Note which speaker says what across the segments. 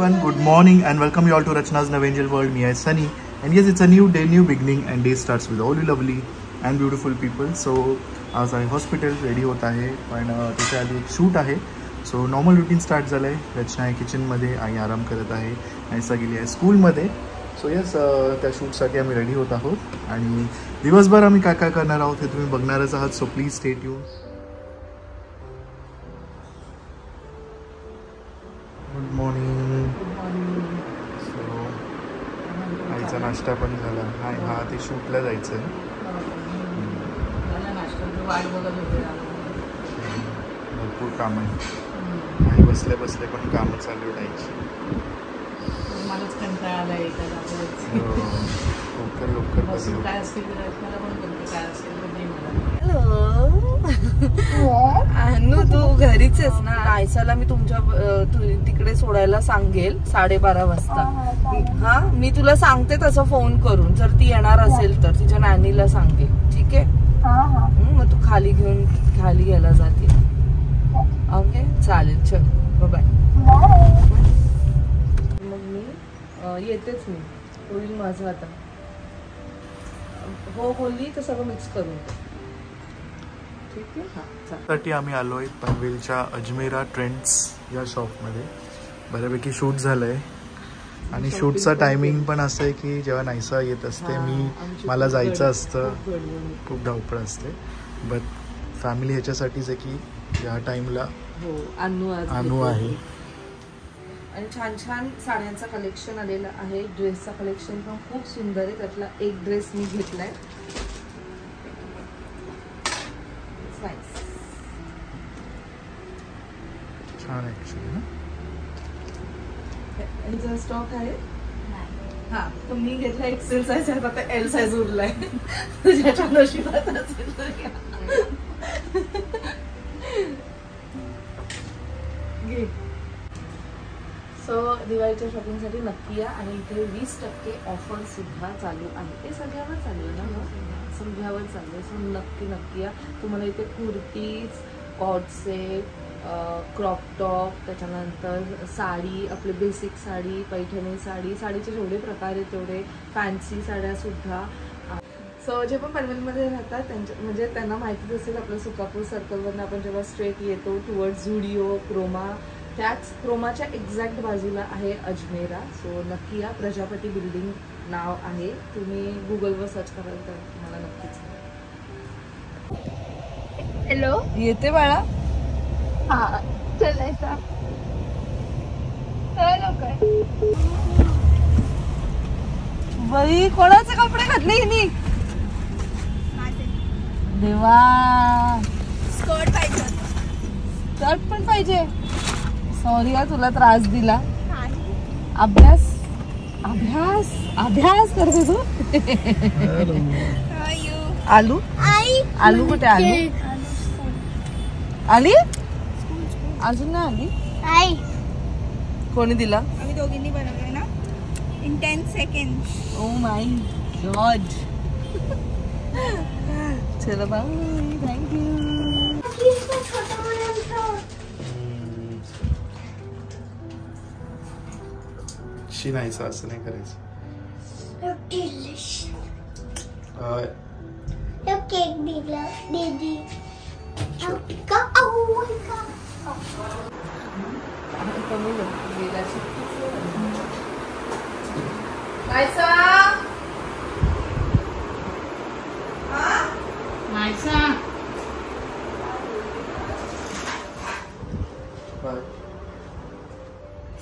Speaker 1: everyone, good morning and welcome you all to Rachna's Navangel World. Me is Sunny and yes, it's a new day, new beginning and day starts with all you lovely and beautiful people. So आज आहे hospital ready होत आहे पण त्याच्या आधी एक shoot आहे. So normal routine start झालं आहे. रचना आहे किचनमध्ये, आई आराम करत आहे, ऐसा गेली आहे स्कूलमध्ये. सो यस, त्या शूटसाठी आम्ही रेडी होत आहोत आणि दिवसभर आम्ही काय काय करणार आहोत हे तुम्ही बघणारच आहात. So please stay tune. Good morning. So आईचा नाश्ता पण झाला. हा ते शूटला जायचं आहे. भरपूर काम आहे आणि बसले बसले पण कामं चालू राहायची.
Speaker 2: मलाच कंटाळा आला
Speaker 1: लवकर
Speaker 2: बसून काय असते मला पण काय असते.
Speaker 3: अनु तू घरीच आहेस ना? आयसाला मी तुमच्या तिकडे सोडायला सांगेल 12:30 वाजता. हा, मी तुला सांगते तसं फोन करून. जर ती येणार असेल तर तिच्या नॅनीला सांगेल. ठीक आहे? मग तू खाली घ्यायला जाते. ओके चालेल, चल बाय. मग मी येतेच. मी होईल माझं आता. हो बोलली तर सगळं मिक्स करून.
Speaker 1: साठी आम्ही आलोय पनवेलच्या अजमेरा ट्रेंड्स या शॉपमध्ये. बऱ्यापैकी शूट झालंय आणि शूटचा टायमिंग पण असं आहे की जेव्हा नायसा येत असते मला जायचं असतं, खूप धावपळ असते. बट फॅमिली ह्याच्यासाठीच आहे की या टाइमला अनु आहे.
Speaker 3: आणि छान छान साड्यांचा कलेक्शन आलेला आहे. ड्रेसचा कलेक्शन पण खूप सुंदर आहे. त्यातला एक ड्रेस मी घेतलाय.
Speaker 1: छान ऍक्च्युली ना.
Speaker 3: याचा स्टॉक आहे. हा, तर मी घेतला एक्सेल साईज. आता एल साईज उरलाय. तुझ्या नशिबात असेल तर घे. सो दिवाळीच्या शॉपिंगसाठी नक्की या. आणि इथे 20% ऑफर सुद्धा चालू आहे. ते सगळ्यावर चालू आहे ना? सगळ्यावर चालू आहे. सो नक्की या. तुम्हाला इथे कुर्तीज, कॉट सेट, क्रॉप टॉप, त्याच्यानंतर साडी, आपली बेसिक साडी, पैठणी साडी, साडीचे जेवढे प्रकार आहेत तेवढे, फॅन्सी साड्या सुद्धा. सो जे पण पनवेलमध्ये राहतात म्हणजे त्यांना माहितीच असेल आपलं सुकापूर सर्कलवरनं आपण जेव्हा स्ट्रेट येतो टुवर्ड्स झुडिओ, क्रोमा, त्याच क्रोमाच्या एक्झॅक्ट बाजूला आहे अजमेरा. सो नक्की या. प्रजापती बिल्डिंग नाव आहे. तुम्ही गुगलवर सर्च कराल तर तुम्हाला नक्कीच.
Speaker 4: हॅलो,
Speaker 3: येते बाळा.
Speaker 4: हा चलायचा.
Speaker 3: बाई, कोणाचे कपडे घातले हिनी? देवा,
Speaker 4: स्कर्ट पाहिजे.
Speaker 3: स्कर्ट पण पाहिजे. सॉरी हा, तुला त्रास दिला. अभ्यास अभ्यास अभ्यास करते तू. आलू आलू कुठे? आली अजून नाही आली. कोणी दिला?
Speaker 4: आम्ही दोघींनी बनवलंय ना in 10 seconds.
Speaker 3: Oh my God. चलो बाय, थँक्यू.
Speaker 1: शिनायचं असं नाही करायचं.
Speaker 4: केक दिला दीदी.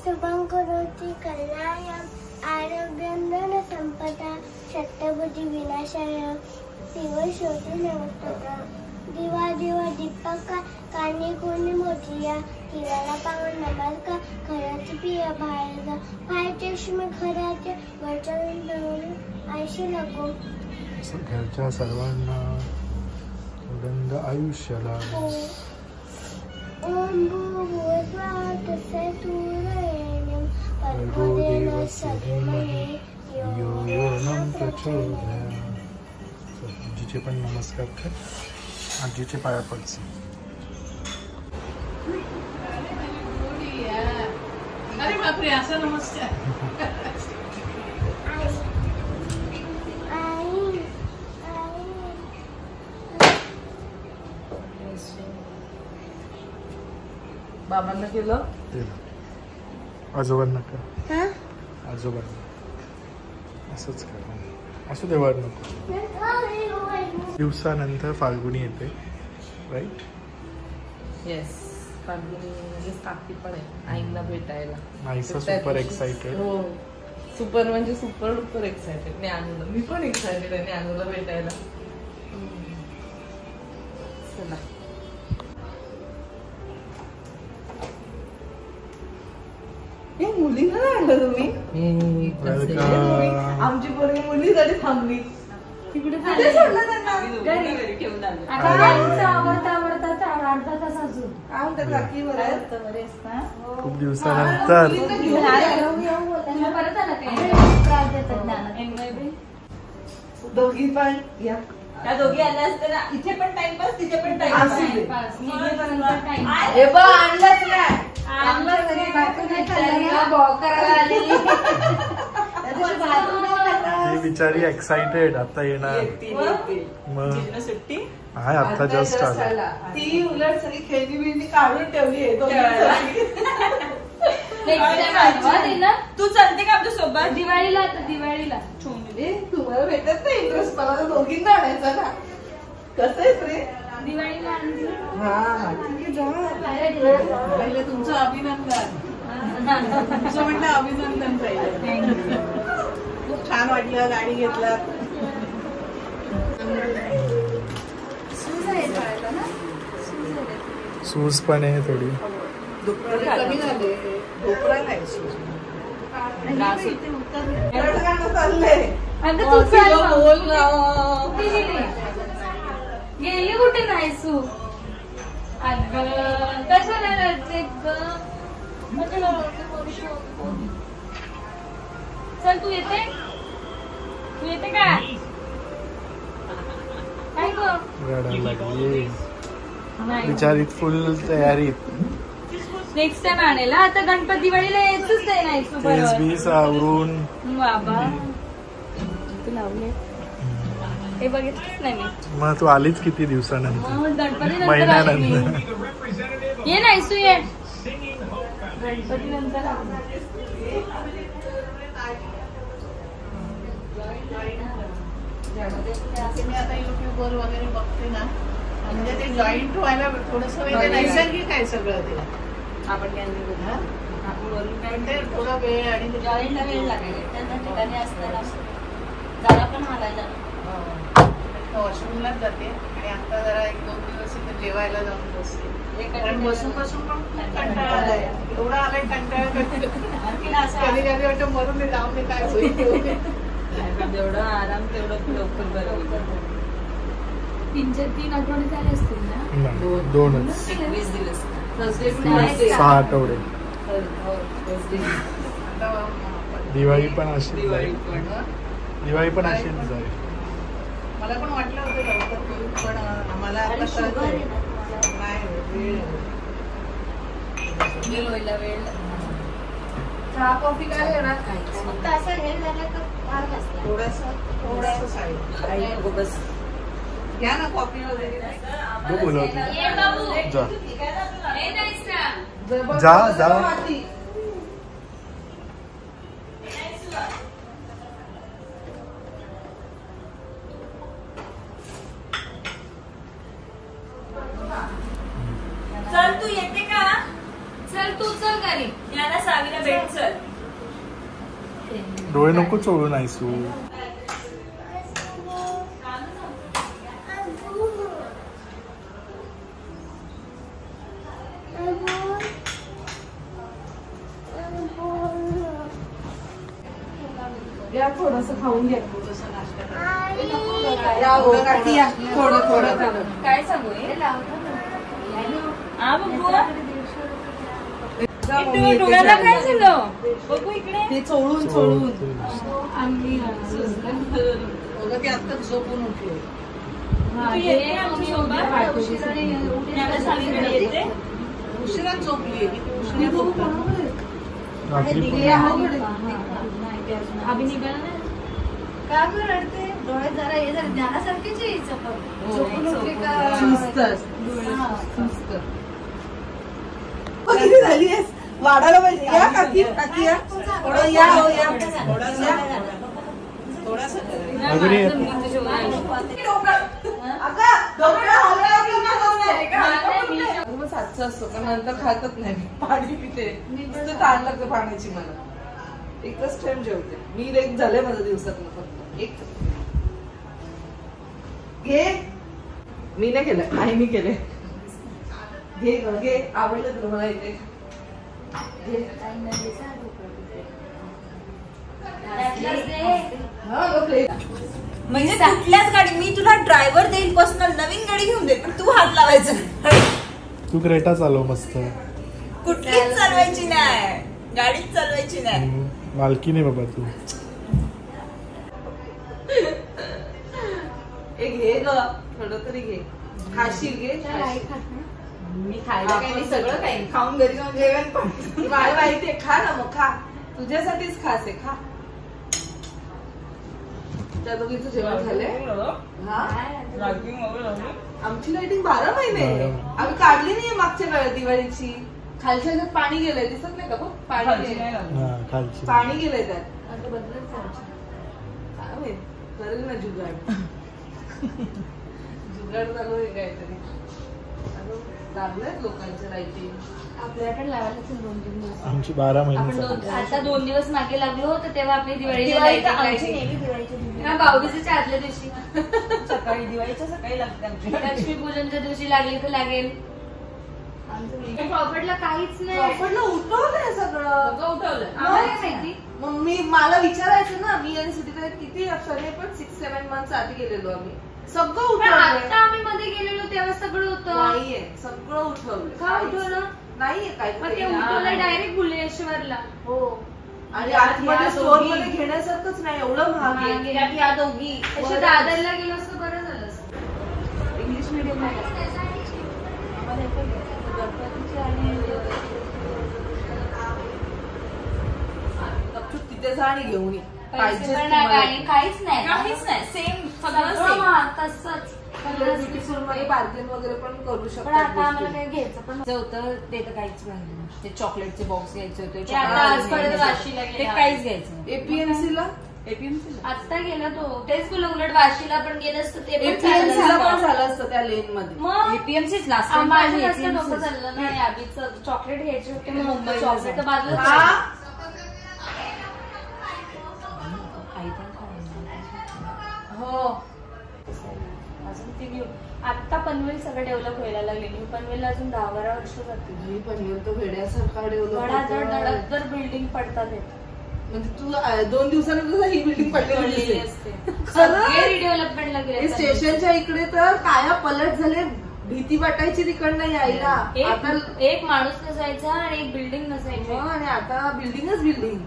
Speaker 4: शुभं करोति कल्याणं आरोग्यं धनसम्पदां शतकोटि विनाशाय शिवशोती नमस्तका. दिवा दिवा दीपका कानी कोणी मोठिया किराला पावन नमस्कार. घराची पिया बाहेरचा पाय चष्मे घराचे वरच्या आयशी नको.
Speaker 1: घरच्या सर्वांना आनंद आयुष्याला.
Speaker 4: ओम भूर्भुवः तस्य तूर्यं भर्गो देवस्य धीमहि यो यो प्रचोदयात्.
Speaker 1: आजीचे पण नमस्कार कर. आजीचे पाया पडचे.
Speaker 2: अरे बापरे, असं नमस्कार.
Speaker 3: बाबांना केलं
Speaker 1: आजोबांना का आजोबांना असंच कर असू देवार नको. दिवसानंतर फाल्गुनी येते राईट.
Speaker 3: येस, फाल्गुनी म्हणजे काकी पण आहे आईंना भेटायला.
Speaker 1: आईचा सुपर एक्साइटेड.
Speaker 3: हो, सुपर म्हणजे सुपर डुपर एक्साइटेड. ज्ञानूला मी पण एक्साइटेड आहे ज्ञानूला भेटायला. चला मुलींना आणलं तुम्ही. आमची पोरगी मुलीसाठी थांबली. तिकडे
Speaker 1: खूप दिवसानंतर
Speaker 3: दोघी पण या.
Speaker 5: त्या दोघी आल्या असते ना, इथे पण टाइमपास तिथे पण टाइमपास.
Speaker 1: ती बिचारी एक्साइटेड आता येणार. मग
Speaker 5: सुट्टी
Speaker 1: हाय आता जस्ट आला.
Speaker 3: ती उलट सगळी खेळणी बिळणी काढून ठेवली आहे.
Speaker 5: तू चालते का आमच्या सोबत
Speaker 2: दिवाळीला दिवाळीला
Speaker 3: तुम्हाला भेटत नाही इंटरेस्ट, मला तर दोघींना आणायचा ना. कसं आहे रे
Speaker 2: दिवाळीला
Speaker 3: हा ठीक आहे. पहिले तुमचं अभिनंदन. तुमचं म्हटलं अभिनंदन पहिले. खूप छान वाटलं गाडी घेतलात.
Speaker 1: सूज पण आहे थोडी.
Speaker 3: कमी झाले ढोकळा नाही चाललंय.
Speaker 2: गेली कुठे नाही सू. कशाला रडते चल तू येते का काय ग.
Speaker 1: रडायला लागली बिचारीत फुल तयारीत.
Speaker 2: नेक्स्ट टाइम आणेल. आता गणपती दिवाळीला यायचंच नाही
Speaker 1: तेच बी सावरून
Speaker 2: बाबा तू लावले हे बघितलंच नाही मी.
Speaker 1: मग तू आलीच किती दिवसानंतर.
Speaker 2: गणपती
Speaker 1: महिन्यानंतर
Speaker 2: ये नाही तू ये. गणपती नंतर
Speaker 3: मी आता युट्यूब वर वगैरे बघते ना, म्हणजे ते जॉईंट व्हायला थोडस नैसर्गिक आहे सगळं. ते
Speaker 5: आपण
Speaker 3: ते थोडा वेळ आणि
Speaker 5: जॉईंटला वेळ लागेल. त्यांच्या ठिकाणी असताना जरा पण हालायला
Speaker 3: वॉशरूमलाच जाते. आणि आता जरा 1-2 दिवस इथे जेवायला जाऊन बसते. कारण बसून बसून पण खूप कंटाळा आलाय. एवढा आलाय कंटाळा. कधी कधी वाटतं मरून दे, जाऊन दे, काय होईल.
Speaker 5: जेवढं आराम तेवढं लवकर बरं.
Speaker 2: 3 आठवडे झाले असतील ना.
Speaker 1: 2च
Speaker 5: 21 दिवस.
Speaker 1: 6 आठवडे. दिवाळी पण अशीच जाईल. दिवाळी पण अशीच जाईल.
Speaker 3: मला पण वाटलं होतं लवकर करू, पण आम्हाला आता
Speaker 5: वेळ
Speaker 3: चहा कॉफी काय घेणार.
Speaker 5: फक्त असं हे झालं तर
Speaker 3: थोडस साईड
Speaker 5: बस
Speaker 3: घ्या ना कॉफी वगैरे.
Speaker 1: जा जा.
Speaker 5: चल तू येते का.
Speaker 2: चल तू चल घरी.
Speaker 5: याला सावीला भेट. चल
Speaker 1: डोळे नको चोळू नाही सू.
Speaker 3: या थोडस खाऊन घ्या. थोडंसं नाश्ता थोडं थोडं
Speaker 5: काय सांगू डोळ्याला काय झालं बघू इकडे.
Speaker 3: ते चोळून चोळून
Speaker 2: आम्ही
Speaker 3: ते आत्ताच झोपून उठले.
Speaker 5: उशिराच
Speaker 3: झोपली.
Speaker 2: अभि निघाला ना
Speaker 5: का बरं रडते? डोळे जरा हे जरा ज्ञानासारखीच आहे हिचं पण. झोपून उठली का?
Speaker 3: किती झाली आहेस? वाढायला पाहिजे. या काकी काकी या थोडं या हो या थोडासा सातचं असतो का नंतर खातच नाही पाणी पिते नुसतं ताण लागतं पाण्याची मला. एकच टाइम जेवते मी. एक झालंय माझं दिवसातलं फक्त एक. घे मी नाही केलं आईने केले. घे घे आवडलं तुला मला इथे.
Speaker 5: म्हणजे कुठल्याच गाडी मी तुला ड्रायव्हर देईल पर्सनल नवीन गाडी घेऊन देईल पण तू हात लावायचं.
Speaker 1: तू क्रेटा चालव मस्त.
Speaker 5: कुठलीच चालवायची नाही गाडीच चालवायची नाही.
Speaker 1: मालकी नाही बाबा तू.
Speaker 3: एक घे ग थोडं तरी घे. खाशील घे.
Speaker 5: मी खायला काही नाही सगळं काही खाऊन घरी जाऊन जेवण पण
Speaker 3: मला माहितीये. खा ना मग खा. तुझ्यासाठीच खास आहे खा. त्या दोघीचं जेवण झालंय. आमची लाइटिंग 12 महिने आम्ही काढली नाहीये मागच्या दिवाळीची. खालच्या ह्याच्यात पाणी गेलंय दिसत नाही का बघ. पाणी गेलंय त्यात. आता बदलत काय माहित करेल ना जुगाड. जुगाड चालू आहे काहीतरी. लागल्यात लोकांच्या लाइटिंग.
Speaker 2: आपल्याकडे लावायला 2-3 दिवस.
Speaker 1: आमची 12 महिने.
Speaker 2: आता 2 दिवस मागे लागलो होतो तेव्हा आपली दिवाळी भाऊबीजेच्या आदल्या दिवशी
Speaker 5: सकाळी दिवाळीच्या सकाळी लागते आमची.
Speaker 2: लक्ष्मीपूजनच्या दिवशी लागली तर लागेल. प्रॉफिटला काहीच नाही.
Speaker 3: प्रॉफिटला उठवलंय सगळं.
Speaker 2: उठवलं आम्हाला काय माहिती.
Speaker 3: मग मी मला विचारायचं ना. मी आणि सुटीकडे किती अक्षरे पण 6-7 मंथ्स आधी गेलेलो आम्ही. सगळं उठवलं.
Speaker 2: आता आम्ही मध्ये गेलेलो तेव्हा सगळं होतं.
Speaker 3: नाहीये सगळं उठवलं.
Speaker 2: का उठवलं
Speaker 3: नाहीये काय
Speaker 2: मग ते उठवलं डायरेक्ट बुलेश्वरला.
Speaker 3: हो आणि आतमध्ये स्टोर मध्ये घेण्यासारखंच नाही एवढं महाग आहे.
Speaker 5: या दोघी
Speaker 2: अशा दादरला गेलो असतं बरं झालं असतं.
Speaker 3: इंग्लिश मीडियम तिथे जा आणि घेऊन ये.
Speaker 2: पैसे पण नाही काही काहीच नाही.
Speaker 5: काहीच नाही सेम
Speaker 2: सगळं
Speaker 5: सगळं
Speaker 2: तसंच.
Speaker 3: बार्गेन वगैरे पण करू
Speaker 2: पण
Speaker 3: शकतो.
Speaker 2: आता आम्हाला काही घ्यायचं पण
Speaker 5: होतं ते तर काहीच नाही. ते चॉकलेटचे बॉक्स घ्यायचे होते.
Speaker 2: ते आता आजपर्यंत वाशीला
Speaker 5: ते
Speaker 2: गेला.
Speaker 5: काहीच घ्यायचं नाही.
Speaker 3: एपीएमसीला
Speaker 2: आता गेला तो. तेच बोल उलट वाशीला पण गेलं असतं ते पण
Speaker 3: एपीएमसीला पण झालं असतं त्या लेन मध्ये.
Speaker 2: मग
Speaker 5: एपीएमसीच लास्ट
Speaker 2: माझं जास्त डोकं चाललं नाही. आधीच चॉकलेट घ्यायचे होते मग मुंबई चॉकलेट बाजूला. हो अजून ती घेऊ. आता पनवेल सगळं डेव्हलप व्हायला लागले. न्यू पनवेलला अजून 10-12 वर्ष जातील.
Speaker 3: पनवेल तो वेड्यासारखा
Speaker 2: धडाधड बिल्डिंग पडतात.
Speaker 3: म्हणजे तुला 2 दिवसानंतर ही बिल्डिंग पडलेली
Speaker 2: असते. सगळे रिडेव्हलपमेंट लागले.
Speaker 3: स्टेशनच्या इकडे तर काया पलट झाले. भीती वाटायची तिकडनं यायला. आता
Speaker 2: एक माणूस नसायचा आणि एक बिल्डिंग नसायची.
Speaker 3: आणि आता बिल्डिंगच बिल्डिंग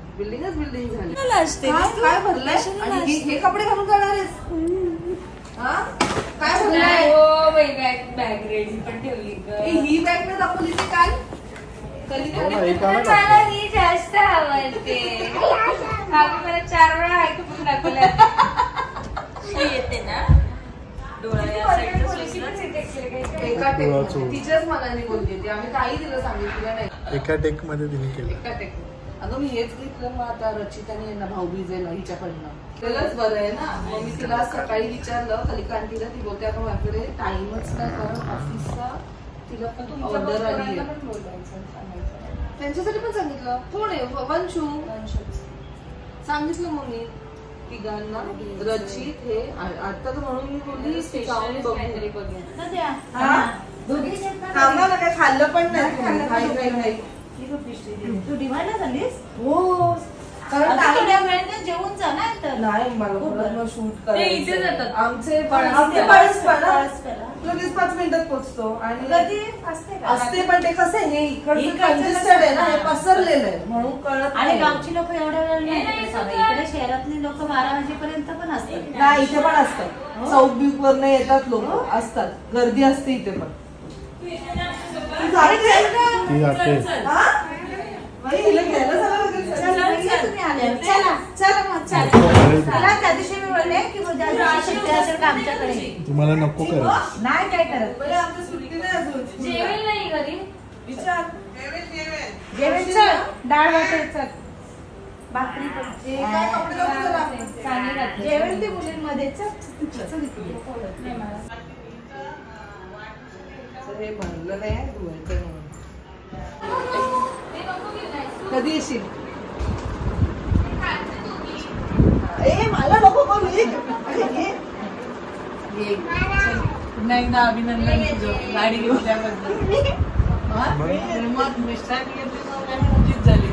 Speaker 3: झाली. काय भरलंय आणि हे कपडे घालून जाणार आहेस? काय भरलंय?
Speaker 2: हो बॅग रेडी पण ठेवली.
Speaker 3: ही बॅग न दाखवली ती काल.
Speaker 2: मला ही जास्त आवडते. मला 4 वेळा ऐकून दाखवल्या येते ना.
Speaker 3: तिच्याच मनाने बोलते ती. आम्ही काही तिला सांगितलं नाही.
Speaker 1: एका टेक मध्ये तिने केलं.
Speaker 3: एका टेक. अगं मी हेच घेतलं. मग आता रचिताने यांना भाऊबीज आहे ना हिच्याकडनं. त्यालाच बरं आहे ना. मग मी तिला सकाळी विचारलं कलिका आंटीला. ती बोलते आता माझ्याकडे टाइमच नाही कारण ऑफिसचा तिला पण ऑर्डर आली आहे. त्यांच्यासाठी पण सांगितलं. कोण आहे? वंशू सांगितलं मग मी तिघांना. रचित हे आता तर म्हणून मी बोलली थांबा ना. काय खाल्लं पण नाही.
Speaker 5: तू डिमांडला झालीस?
Speaker 3: हो
Speaker 5: कारण जेवून जा ना.
Speaker 3: नाही मला शूट
Speaker 2: इथे जातात
Speaker 3: आमचे लगेच 5 मिनिटात पोहोचतो. आणि असते पण ते कसं हे इकडे कंजेस्टेड आहे ना. हे पसरलेलं आहे म्हणून कळत.
Speaker 5: आणि गावची लोक एवढ्या वेळ इकडे शहरातली लोक 12 वाजेपर्यंत पण असतात.
Speaker 3: नाही इथे पण असतात. साऊथ बीच वरनं येतात लोक असतात. गर्दी असते इथे पण.
Speaker 1: ती जाते.
Speaker 3: हिला घ्यायला झालं
Speaker 1: तुम्हाला नको करत
Speaker 5: नाही काय करत
Speaker 2: जेवेल नाही घरी
Speaker 5: जेवेल चल डाळ वाटेल चल भाकरी जेवेल ते मुलींमध्ये
Speaker 3: हे म्हणलं नाही धुवायचं म्हणून. कधी येशील? मला नको करू पुन्हा एकदा अभिनंदन तुझं गाडी घेऊन त्याबद्दल. मग मिस्टरांनी घेतली मग काय उचित झाली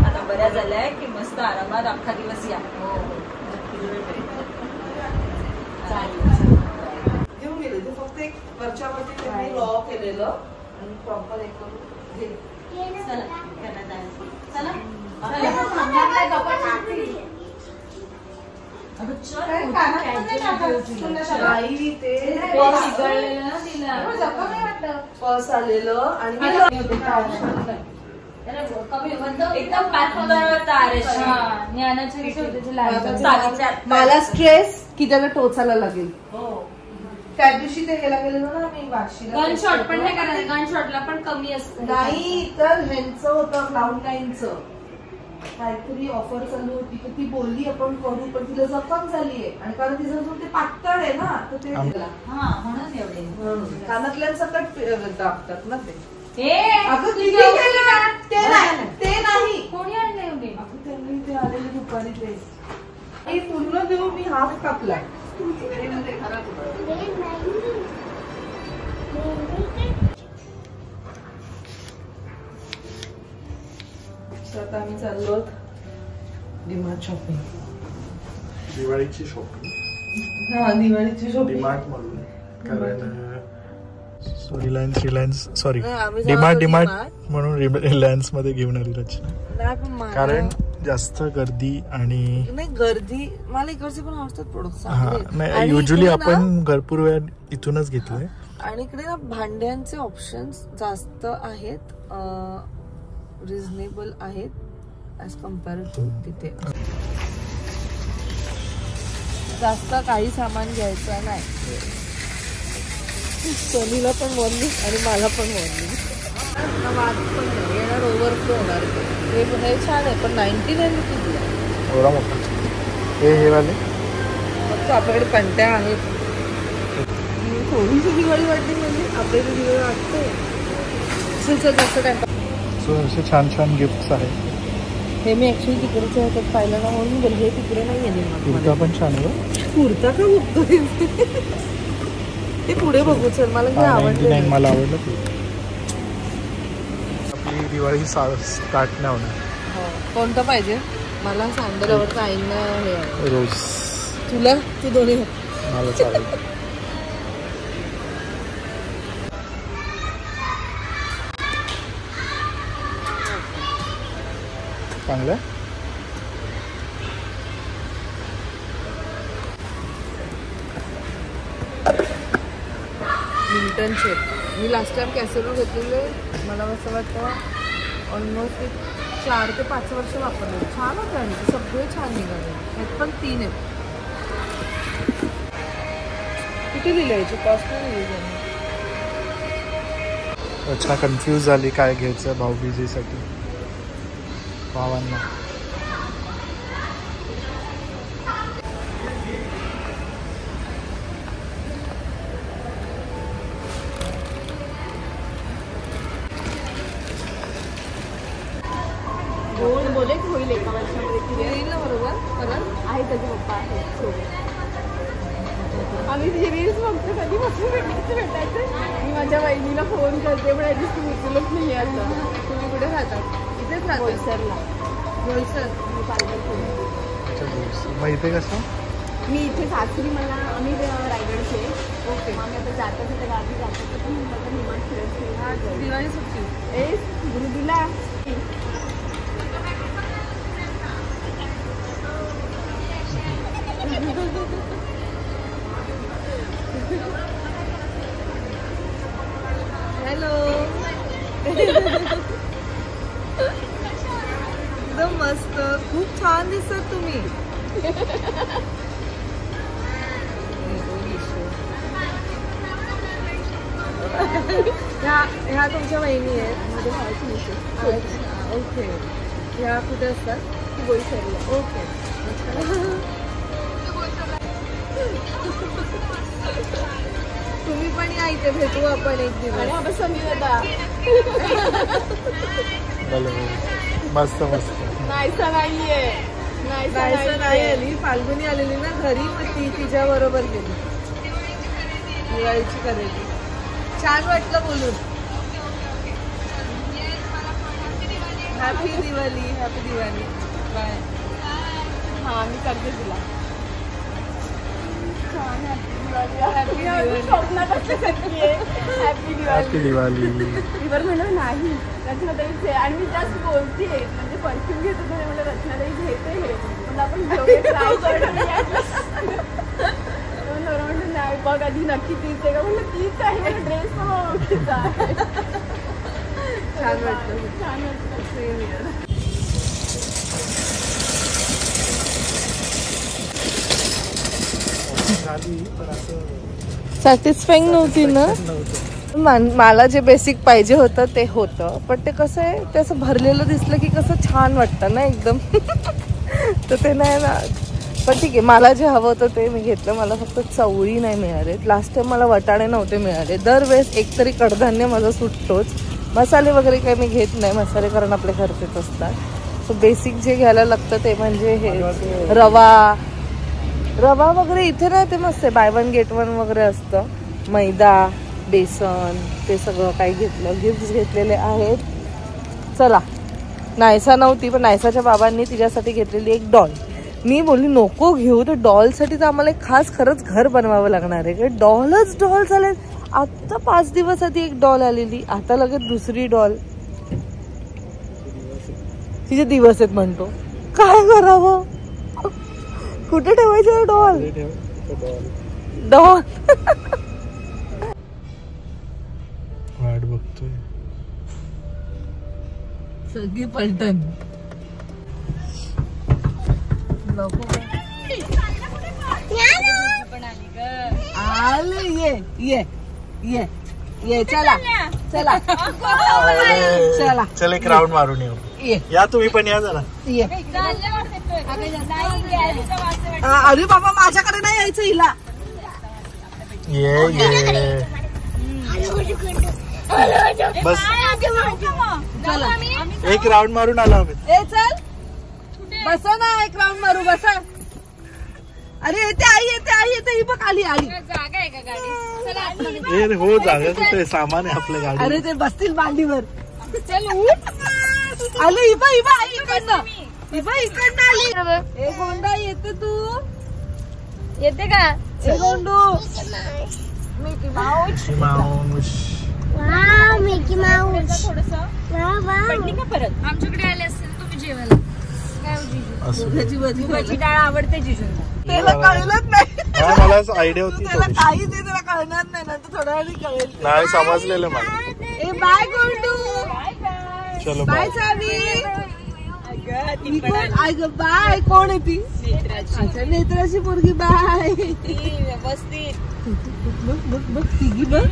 Speaker 5: आता बऱ्या झाल्या की मस्त आरामात अख्खा दिवस या.
Speaker 3: घेऊन गेले ते फक्त एक वरच्या वरती लॉ केलेलं आणि प्रॉपर एक करून पर्स आलेलं आणि मला स्ट्रेस की त्याला टोचायला लागेल. त्या दिवशी ते गेला गेलेलो ना मी वाशीला.
Speaker 2: गन शॉट पण नाही करायचं. गन शॉटला पण कमी असतं.
Speaker 3: नाही तर ह्यांचं होतं क्लाउड नाईनचं काहीतरी ऑफर चालू होती तर ती बोलली आपण करू पण तिला जखम झालीये आणि कारण तिचं अजून ते पातळ आहे ना तर ते
Speaker 5: म्हणून एवढे
Speaker 3: कानातल्यांचं कट दाबतात ना ते. ते नाही
Speaker 2: कोणी आणले एवढे?
Speaker 3: त्यांनी ते आलेले दुपारी ते पूर्ण देऊ मी हाफ कापला. आता आम्ही चाललो डीमार्ट शॉपिंग.
Speaker 1: दिवाळीची शॉपिंग.
Speaker 3: हा दिवाळीची शॉपिंग
Speaker 1: डीमार्ट मधून कारण रिलायन्स सॉरी
Speaker 3: आम्ही
Speaker 1: डीमार्ट म्हणून रिलायन्स मध्ये घेऊन आली रचना कारण जास्त गर्दी आणि
Speaker 3: नाही गर्दी मला इकडचे पण आवडतात प्रोडक्ट.
Speaker 1: हा नाही युजली आपण भरपूर वेळ इथूनच घेतोय
Speaker 3: आणि इकडे ना भांड्यांचे ऑप्शन्स जास्त आहेत. रिझनेबल आहेत ऍज कम्पेअर टू तिथे. जास्त काही सामान घ्यायचं नाही. सोनीला पण वॉर्निंग आणि मला पण वॉर्निंग. वाद पण नाही येणार ओव्हरफ्लो होणार. हे छान आहे पण 99 रुपीज
Speaker 1: एवढा मोठा. हे वाले
Speaker 3: फक्त आपल्याकडे कंट्या आहेत. थोडीशी दिवाळी वाटली म्हणजे आपल्याला दिवाळी वाटते. जास्त टाइम.
Speaker 1: सो असे छान छान गिफ्ट्स आहेत.
Speaker 3: हे मी ऍक्च्युली तिकडचे ह्याच्यात पाहिलं ना म्हणून बोल. हे तिकडे नाही गेले.
Speaker 1: कुर्ता पण छान आहे.
Speaker 3: कुर्ता का बघतोय ते पुढे बघू. चल मला आवडलं.
Speaker 1: मला आवडलं ते. आपली दिवाळी स्टार्ट नाही होणार.
Speaker 3: कोणतं पाहिजे मला? सँडल आवडतं. आईंना हे
Speaker 1: रोज.
Speaker 3: तुला तू दोन्ही
Speaker 1: मला चालेल. चांगलं.
Speaker 3: मिल्टनचे मी लास्ट टाइम कॅसेरो घेतलेले. मला असं वाटतं ऑलमोस्ट 4 ते 5 वर्ष वापरले. छान होते आणि सगळे छान निघाले. ह्यात पण 3 आहेत. किती दिले याची कॉस्ट नाही दिली.
Speaker 1: रचना कन्फ्यूज झाली काय घ्यायचं भाऊबीजेसाठी भावांना.
Speaker 4: गोल्ड बोले की होईल एका वर्षामध्ये.
Speaker 3: येईल ना बरोबर. परत
Speaker 4: आहे त्याचे पप्पा आहेत सोबत. आम्ही तिचे रील्स बघतो कधीपासून भेटायचं. मी माझ्या वहिनीला फोन करते पण आधी तू उचलत नाही. आता
Speaker 3: तुम्ही कुठे राहतात? इथेच राहतात.
Speaker 4: बोईसरला.
Speaker 3: बोईसर.
Speaker 4: मी पालघर फोन.
Speaker 1: मग इथे कसं?
Speaker 4: मी इथे सासरी मला आम्ही रायगडचे. ओके. आम्ही आता जाता तिथे गावी जातो तर पण माझं निवांत फिरत
Speaker 3: दिवाळी सुट्टी.
Speaker 4: ए गुरुदीला
Speaker 3: हॅलो. एकदम मस्त, खूप छान दिसत तुम्ही. ह्या तुमच्या वहिनी आहेत. ओके. ह्या कुठे असतात? बोईसरला. ओके. तुम्ही पण या इथे, भेटू आपण एक दिवस.
Speaker 4: आणि आपण समीर आता
Speaker 1: मस्त मस्त.
Speaker 4: नाहीसा नाहीये, नाहीसा
Speaker 3: नाही आली. फाल्गुनी आलेली ना घरी, मग ती तिच्या बरोबर गेली दिवाळीची खरेदी. छान वाटलं बोलून. Happy Diwali. Happy Diwali. Bye.
Speaker 4: हा मी करते तुला.
Speaker 1: हॅपी दिवाळी.
Speaker 4: इवर म्हणलं नाही रचनाताईच आहे आणि मी जास्त बोलते म्हणजे परफ्यूम घेत होते म्हणलं रचनाताई घेते हे म्हणजे आपण ट्राय करूया. म्हणलं नाही बघ आधी नक्की तीच आहे का म्हणलं तीच आहे. ड्रेस पण ओळखीचा आहे.
Speaker 3: छान वाटलं.
Speaker 4: छान वाटलं. Same year.
Speaker 3: सॅटिस्फाईंग नव्हती ना. मला जे बेसिक पाहिजे होतं ते होतं, पण ते कसं आहे ते असं भरलेलं दिसलं की कसं छान वाटतं ना एकदम. तर ते नाही ना. पण ठीक आहे, मला जे हवं होतं ते मी घेतलं. मला फक्त चवळी नाही मिळाले. लास्ट टाइम मला वटाणे नव्हते मिळाले. दरवेळेस एकतरी कडधान्य माझं सुटतोच. मसाले वगैरे काही मी घेत नाही, मसाले कारण आपले घरचेच असतात. सो बेसिक जे घ्यायला लागतं ते म्हणजे हे रवा वगैरे इथे नाही. ते मस्त आहे, बाय वन गेट वन वगैरे असतं. मैदा, बेसन, ते सगळं काही घेतलं. गिफ्ट घेतलेले आहेत. चला, नायसा नव्हती पण नायसाच्या बाबांनी तिच्यासाठी घेतलेली एक डॉल. मी बोलली नको घेऊ. तर डॉलसाठी तर आम्हाला एक खास खरंच घर बनवावं लागणार आहे. की डॉलच डॉल झाले. आत्ता 5 दिवस आधी एक डॉल आलेली, आता लगेच दुसरी डॉल. तिचे दिवस आहेत म्हणतो. काय करावं, कुठे ठेवायचं डॉल? डॉल
Speaker 1: वाट बघतोय
Speaker 3: सगळी पलटण. आले. ये चला चला चला.
Speaker 1: चल एक राऊंड मारून येऊ. या तुम्ही पण या जरा.
Speaker 3: अरे बाबा माझ्याकडे नाही यायचं हिला.
Speaker 1: ये बस
Speaker 3: चला
Speaker 1: एक राऊंड मारून आलो आम्ही.
Speaker 3: ए चल बसा ना, एक राऊंड मारू. बसा. अरे येते आई, येते ही बघ. आली.
Speaker 4: जागा आहे का गाडी?
Speaker 1: हो जागा कुठे, सामान आहे आपल्या गाडी.
Speaker 3: अरे ते बसतील मांडीवर.
Speaker 4: चल उठ.
Speaker 3: आले हिबा आई इकडनं आली. ए गोंडा येते तू?
Speaker 4: येते का?
Speaker 3: ए गोंडू.
Speaker 4: Mickey Mouse.
Speaker 2: Mickey Mouse.
Speaker 4: पडली का परत? आमच्याकडे आले असतील तुम्ही जेवायला. काय मुगाची डाळ आवडते जिजूंना.
Speaker 3: त्याला कळलंच नाही.
Speaker 1: मला आयडिया होती
Speaker 3: त्याला काहीच आहे, त्याला कळणार नाही ना. थोड्या वेळाने कळेल.
Speaker 1: नाही समजलेलं मला.
Speaker 3: ए बाय गोंडू.
Speaker 1: चलो
Speaker 3: बाय सावी. बाय. कोण आहे ती? अच्छा नेत्राची पोरगी. बाय.
Speaker 4: व्यवस्थित
Speaker 3: बघ तिघी बघ.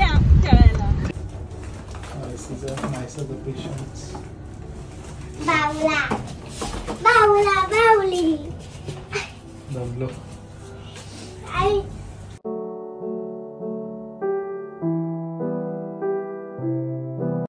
Speaker 2: बावली.
Speaker 1: दमलो.